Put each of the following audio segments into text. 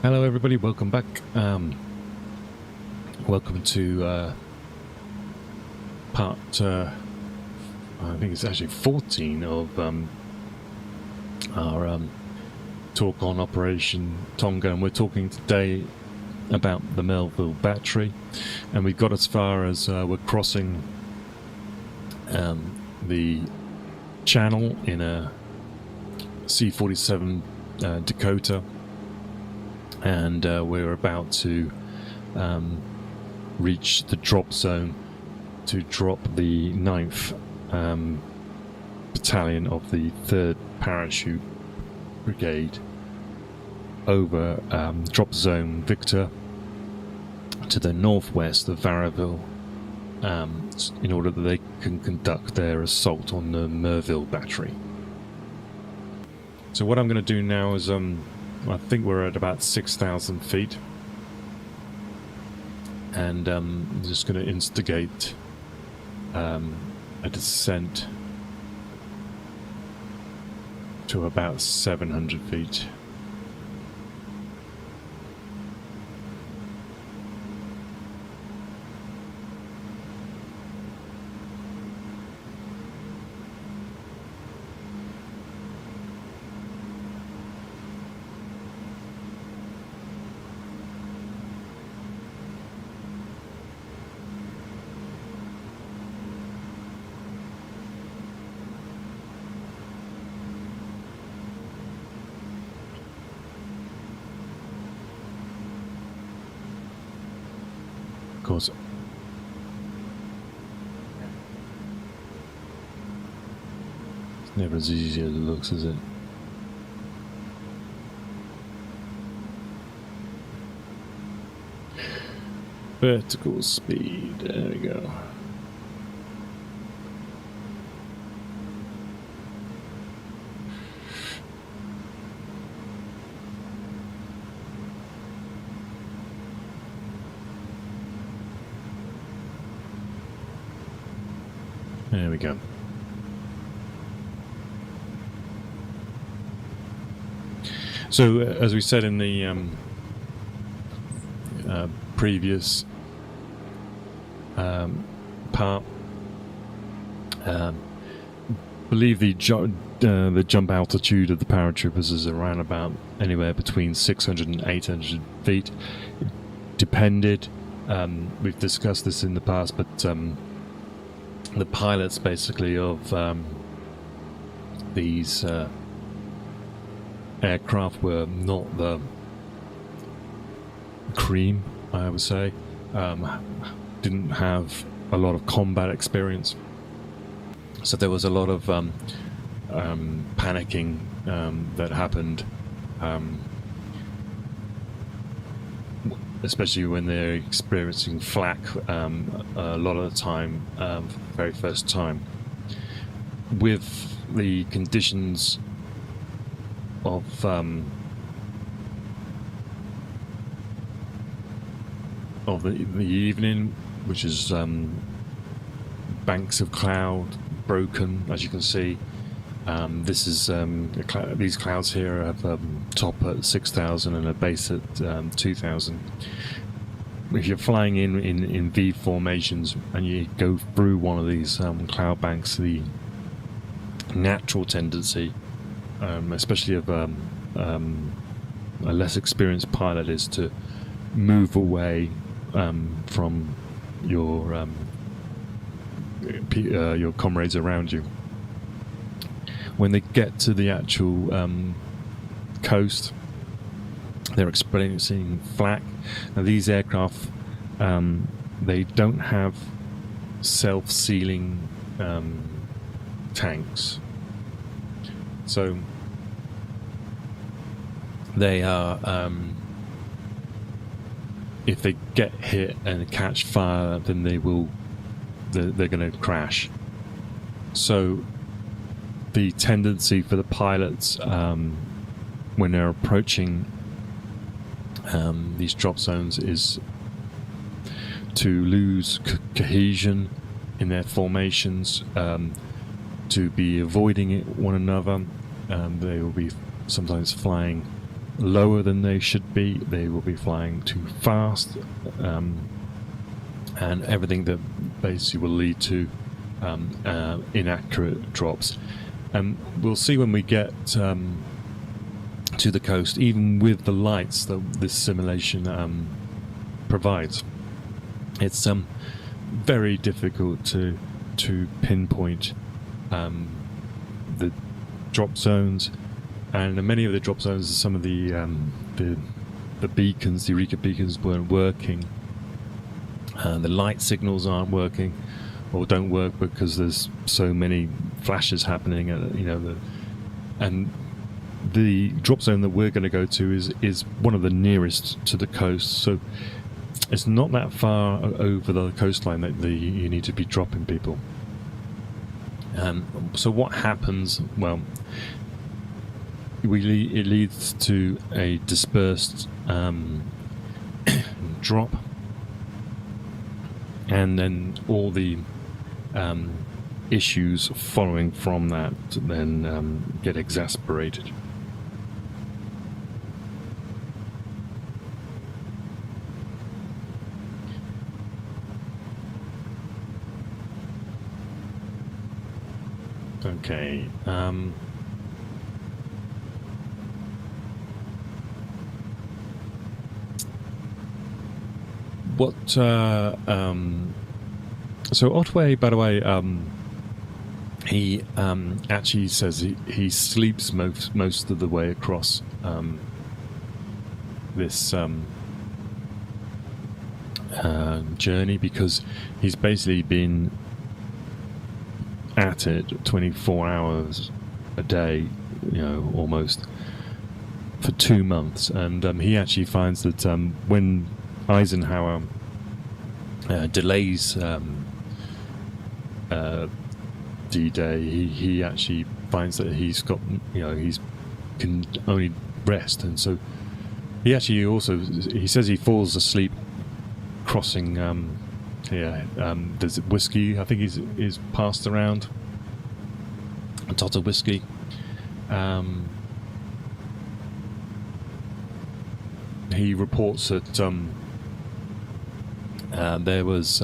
Hello everybody, welcome back. Welcome to part, I think it's actually 14 of our talk on Operation Tonga, and we're talking today about the Merville Battery, and we got as far as we're crossing the channel in a C-47 Dakota, and we're about to reach the drop zone to drop the 9th Battalion of the 3rd Parachute Brigade over drop zone Victor to the northwest of Varaville, in order that they can conduct their assault on the Merville Battery. So what I'm going to do now is I think we're at about 6,000 feet, and I'm just going to instigate a descent to about 700 feet. Of course, it's never as easy as it looks, is it? Vertical speed, there we go. There we go. So, as we said in the previous part, believe the jump altitude of the paratroopers is around about anywhere between 600 and 800 feet. It depended. We've discussed this in the past, but the pilots basically of these aircraft were not the cream, I would say. Didn't have a lot of combat experience, so there was a lot of panicking that happened, especially when they're experiencing flak a lot of the time, for the very first time. With the conditions of the evening, which is banks of cloud, broken, as you can see. This is these clouds here have a top at 6,000 and a base at 2,000. If you're flying in V formations and you go through one of these cloud banks, the natural tendency, especially of a less experienced pilot, is to move away from your comrades around you. When they get to the actual coast, they're experiencing flak. Now, these aircraft, they don't have self-sealing tanks, so they are, if they get hit and catch fire, then they're going to crash. So the tendency for the pilots, when they're approaching these drop zones, is to lose cohesion in their formations, to be avoiding one another. They will be sometimes flying lower than they should be. They will be flying too fast, and everything that basically will lead to inaccurate drops. And we'll see when we get to the coast, even with the lights that this simulation provides, it's very difficult to pinpoint the drop zones, and many of the drop zones, some of the beacons, the Eureka beacons, weren't working. The light signals aren't working, or don't work because there's so many flashes happening. And the drop zone that we're going to go to is one of the nearest to the coast, so it's not that far over the coastline that you need to be dropping people. So what happens? Well, it leads to a dispersed drop, and then all the issues following from that then get exasperated. Okay. So Otway, by the way, he actually says he sleeps most of the way across this journey, because he's basically been at it 24 hours a day, almost for 2 months. And he actually finds that when Eisenhower delays D-Day, he actually finds that he's got, he's can only rest, and so he actually also, he says he falls asleep crossing. There's whiskey, I think is passed around, a tot of whiskey. He reports that there was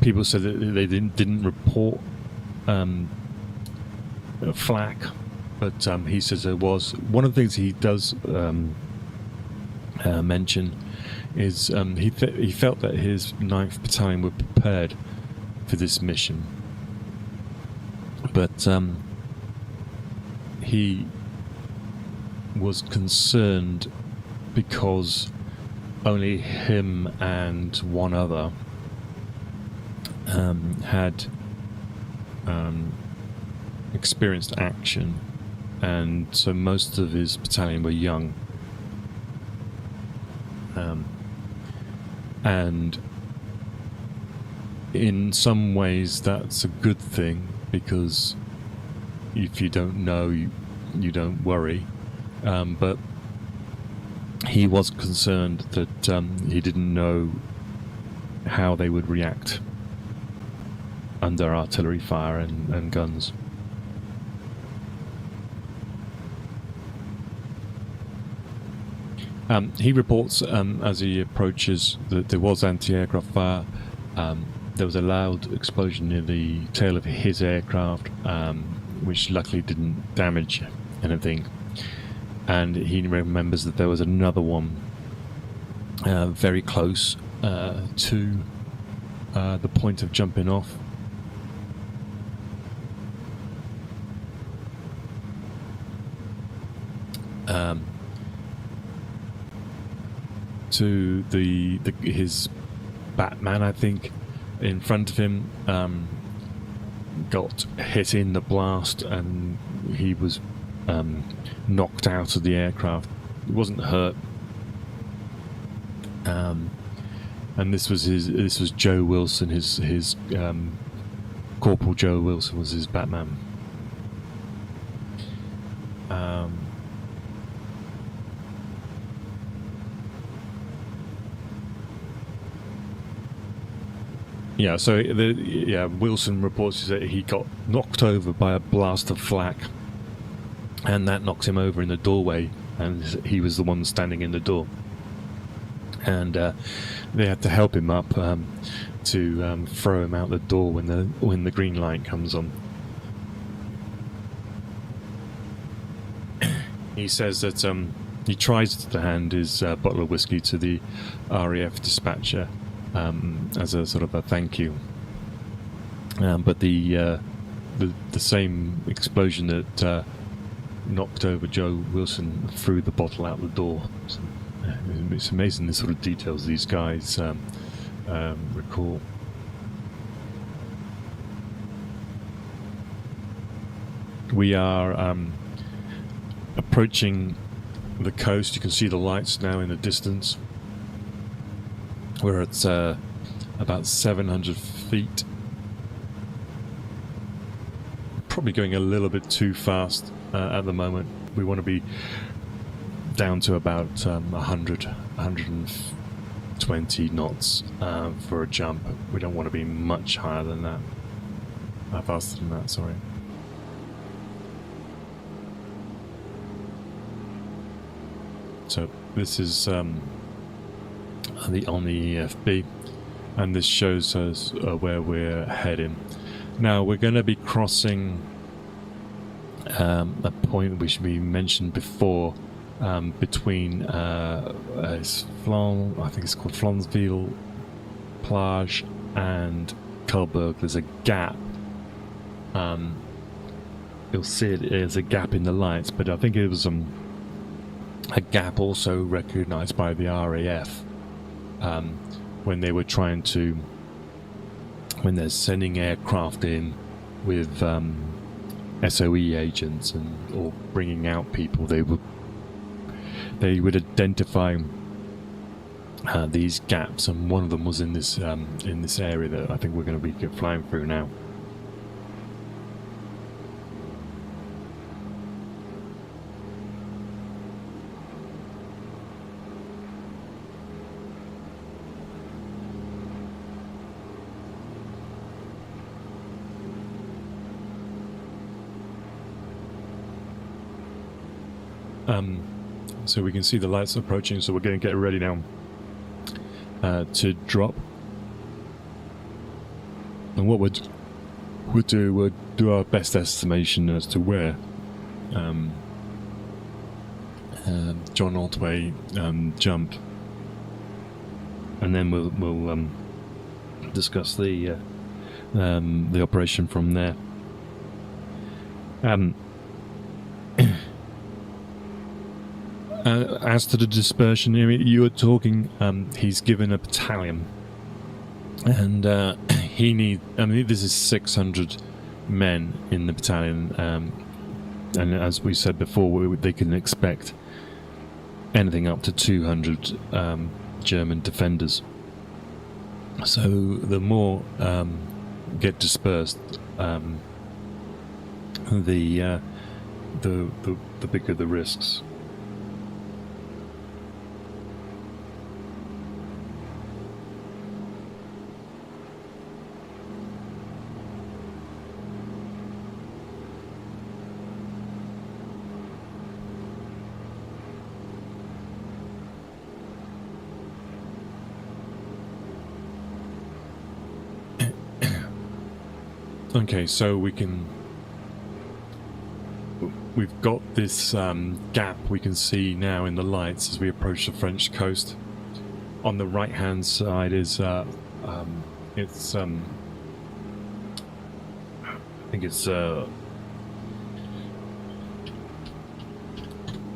people said that they didn't report flak, but he says there was. One of the things he does mention is he felt that his 9th Battalion were prepared for this mission, but he was concerned because only him and one other had experienced action, and so most of his battalion were young. And in some ways that's a good thing, because if you don't know, you don't worry. But he was concerned that he didn't know how they would react under artillery fire and guns. He reports as he approaches that there was anti-aircraft fire. There was a loud explosion near the tail of his aircraft, which luckily didn't damage anything. And he remembers that there was another one very close to the point of jumping off. To his Batman, I think, in front of him got hit in the blast, and he was knocked out of the aircraft. He wasn't hurt, and this was Joe Wilson. His Corporal Joe Wilson was his Batman. Yeah, so Wilson reports that he got knocked over by a blast of flak, and that knocked him over in the doorway, and he was the one standing in the door. And they had to help him up to throw him out the door when the green light comes on. He says that he tries to hand his bottle of whiskey to the RAF dispatcher as a sort of a thank you, but the same explosion that knocked over Joe Wilson threw the bottle out the door. So, it's amazing the sort of details these guys recall. We are approaching the coast. You can see the lights now in the distance. We're at about 700 feet. Probably going a little bit too fast at the moment. We want to be down to about 120 knots for a jump. We don't want to be much higher than that. Faster than that, sorry. So this is on the EFB, and this shows us where we're heading. Now we're going to be crossing a point which we mentioned before, between I think it's called Franceville-Plage and Culberg. There's a gap. You'll see it as a gap in the lights, but I think it was a gap also recognised by the RAF when they were trying to, when they're sending aircraft in with SOE agents or bringing out people, they would identify these gaps, and one of them was in this area that I think we're going to be flying through now. So we can see the lights approaching, so we're going to get ready now to drop. And what we'll do our best estimation as to where John Otway jumped, and then we'll discuss the operation from there. As to the dispersion, you were talking, he's given a battalion, and this is 600 men in the battalion, and as we said before, they can expect anything up to 200 German defenders. So the more get dispersed, the bigger the risks. Okay, so we've got this gap we can see now in the lights as we approach the French coast. On the right hand side is I think it's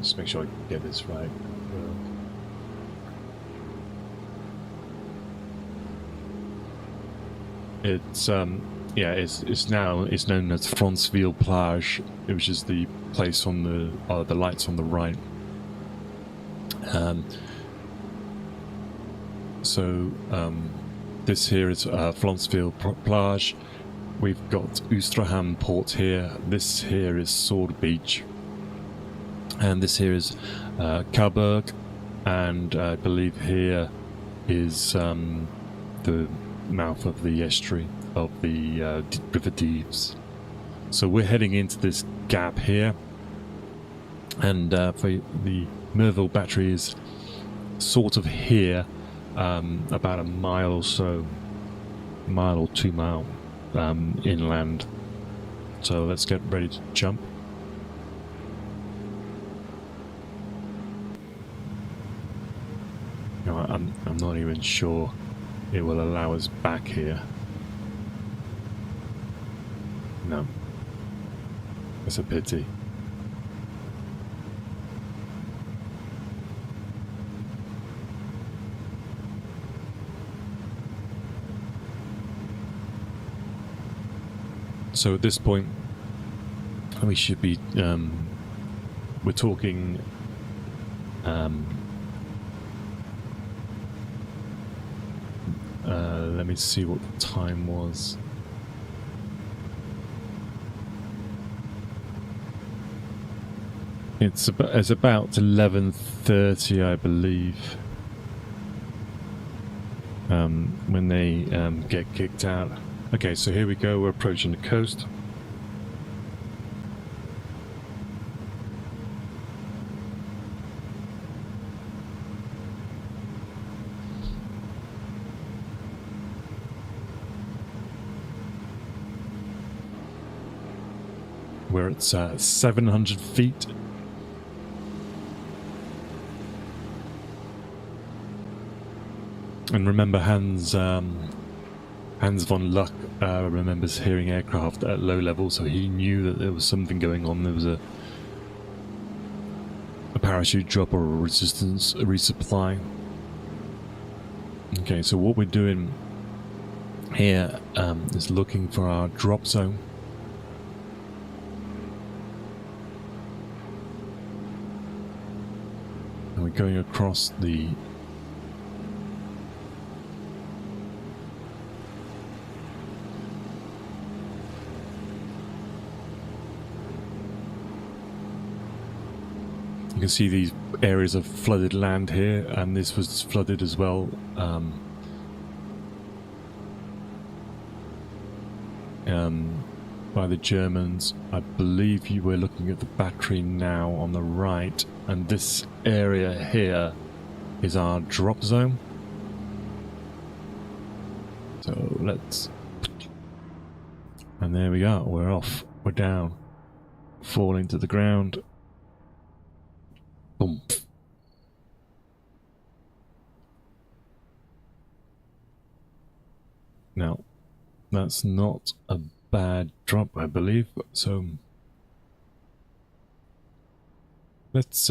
just make sure I get this right. It's known as Franceville-Plage, which is the place on the lights on the right. This here is Franceville-Plage. We've got Ouistreham port here. This here is Sword Beach, and this here is Culberg, and I believe here is the mouth of the estuary of the River Deeps. So we're heading into this gap here, and for the Merville battery is sort of here, about a mile or so, mile or 2 mile inland. So let's get ready to jump. No, I'm not even sure it will allow us back here. No. That's a pity. So at this point, we should be, we're talking, let me see what the time was. It's about 11:30, I believe, when they get kicked out. Okay, so here we go. We're approaching the coast. We're at 700 feet. And remember, Hans von Luck remembers hearing aircraft at low level, so he knew that there was something going on. There was a parachute drop or a resistance resupply. Okay, so what we're doing here is looking for our drop zone. And we're going across the you can see these areas of flooded land here, and this was flooded as well. By the Germans. I believe you were looking at the battery now on the right, and this area here is our drop zone. So let's, and there we go, we're off, we're down, falling to the ground. Boom. Now, that's not a bad drop, I believe. So let's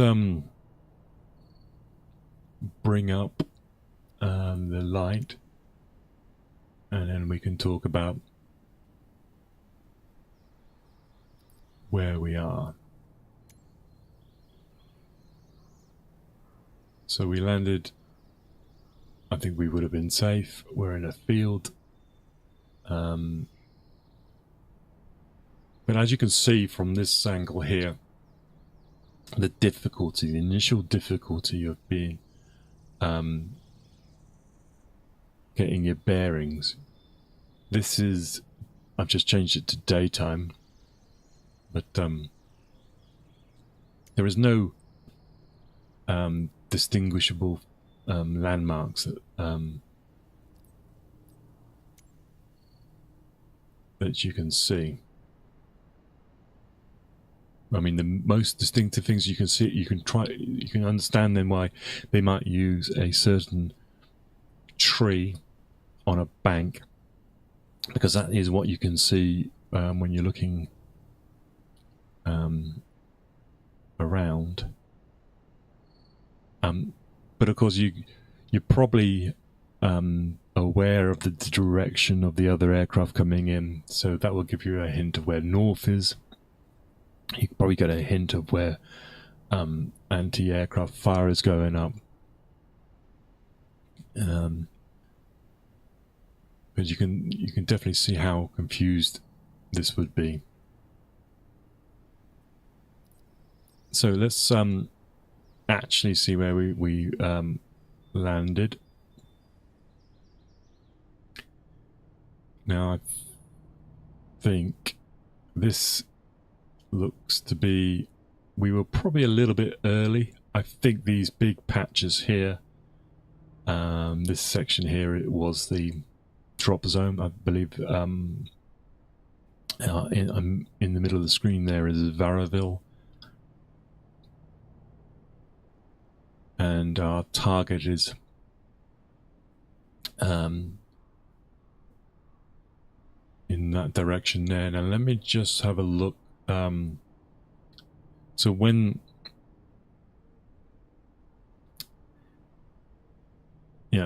bring up the light, and then we can talk about where we are. So we landed, I think we would have been safe. We're in a field. But as you can see from this angle here, the difficulty, the initial difficulty of being, getting your bearings. This is, I've just changed it to daytime, but there is no distinguishable landmarks that you can see. I mean, the most distinctive things you can see, you can understand then why they might use a certain tree on a bank, because that is what you can see when you're looking around. But of course, you're probably aware of the direction of the other aircraft coming in, so that will give you a hint of where north is. You can probably get a hint of where anti-aircraft fire is going up. But you can definitely see how confused this would be. So let's actually see where we landed. Now I think this looks to be, we were probably a little bit early. I think these big patches here, this section here, it was the drop zone. I believe in the middle of the screen there is Varaville, and our target is in that direction there. Now let me just have a look. So when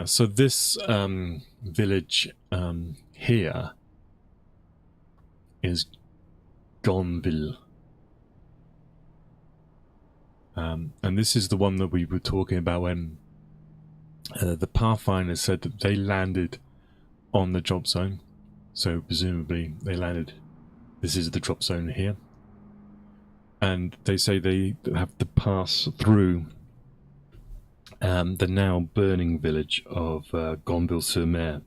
so this village here is Gonville, and this is the one that we were talking about when the Pathfinder said that they landed on the drop zone. So presumably they landed, this is the drop zone here, and they say they have to pass through the now burning village of Gonville-sur-Mer.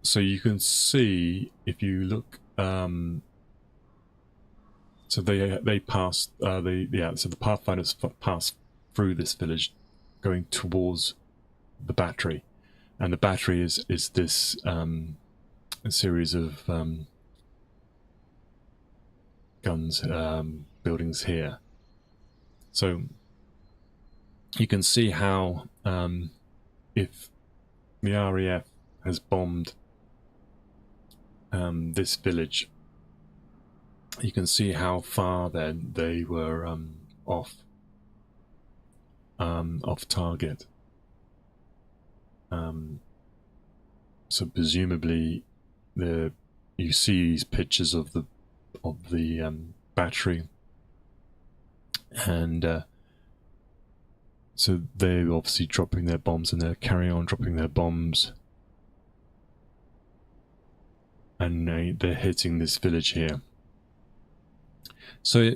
So you can see, if you look, so they passed so the Pathfinders passed through this village, going towards the battery, and the battery is this a series of guns, buildings here. So you can see how if the RAF has bombed this village, you can see how far then they were off target. So presumably you see these pictures of the battery, and so they're obviously dropping their bombs, and they're carrying on dropping their bombs, and they're hitting this village here. So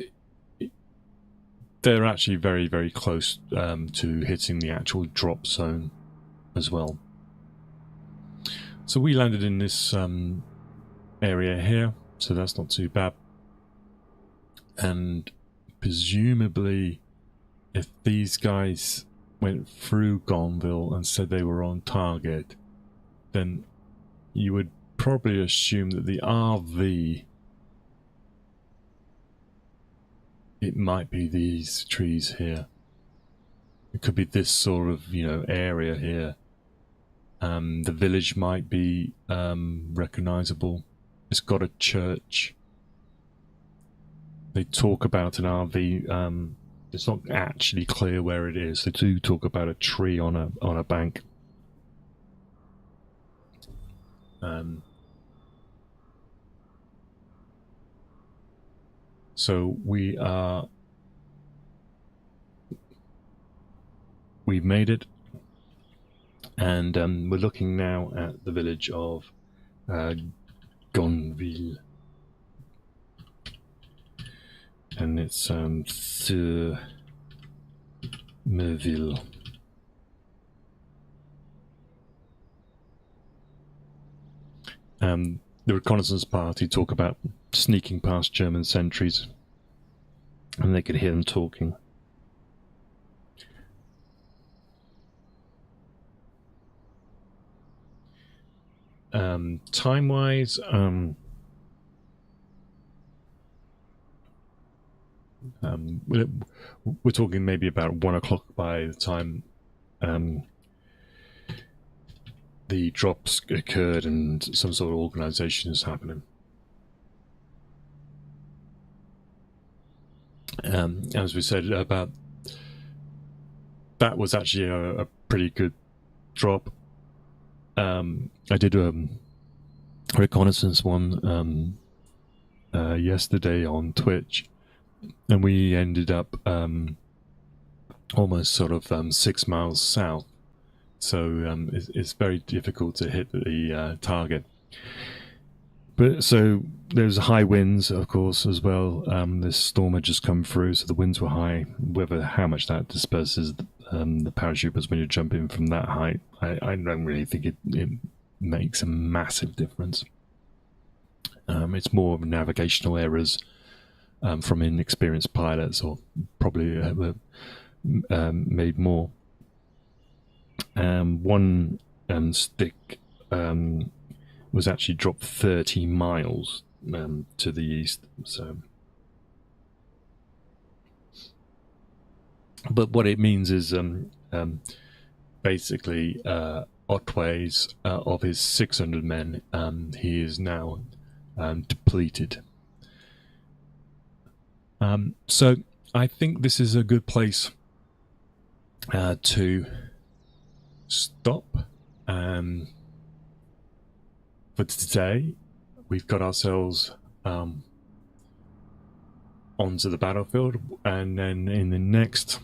they're actually very, very close to hitting the actual drop zone as well. So we landed in this area here, so that's not too bad. And presumably, if these guys went through Gonville and said they were on target, then you would probably assume that the RV, it might be these trees here. It could be this sort of, area here. The village might be recognizable. It's got a church. They talk about an RV. It's not actually clear where it is. They do talk about a tree on a bank. So we've made it, and we're looking now at the village of Gonville, and it's sur Merville. The reconnaissance party talk about sneaking past German sentries, and they could hear them talking. Time-wise, we're talking maybe about 1 o'clock by the time the drops occurred and some sort of organisation is happening. As we said, about that was actually a pretty good drop. I did a reconnaissance one yesterday on Twitch, and we ended up almost sort of 6 miles south. So it's very difficult to hit the target. But so There's high winds, of course, as well. This storm had just come through, so the winds were high. Whether how much that disperses the paratroopers when you jump in from that height, I don't really think it makes a massive difference. It's more navigational errors from inexperienced pilots, or probably made more. One stick was actually dropped 30 miles to the east. So, but what it means is basically Otway's of his 600 men, he is now depleted. So I think this is a good place to stop for today. We've got ourselves onto the battlefield, and then in the next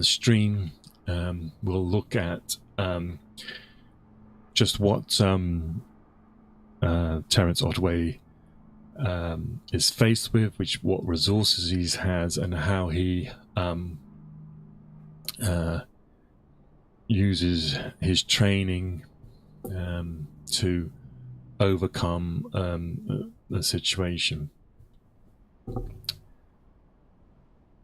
stream we'll look at just what Terence Otway is faced with, what resources he has, and how he uses his training to overcome the situation.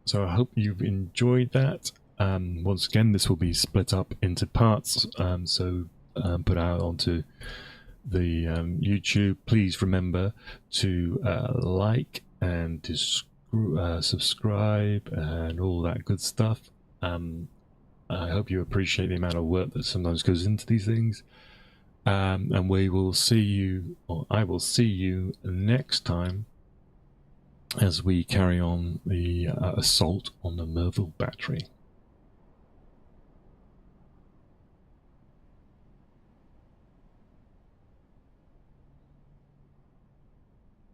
So I hope you've enjoyed that. Once again, this will be split up into parts, so put out onto the YouTube. Please remember to like and to subscribe and all that good stuff. I hope you appreciate the amount of work that sometimes goes into these things. And we will see you, or I will see you next time as we carry on the assault on the Merville Battery.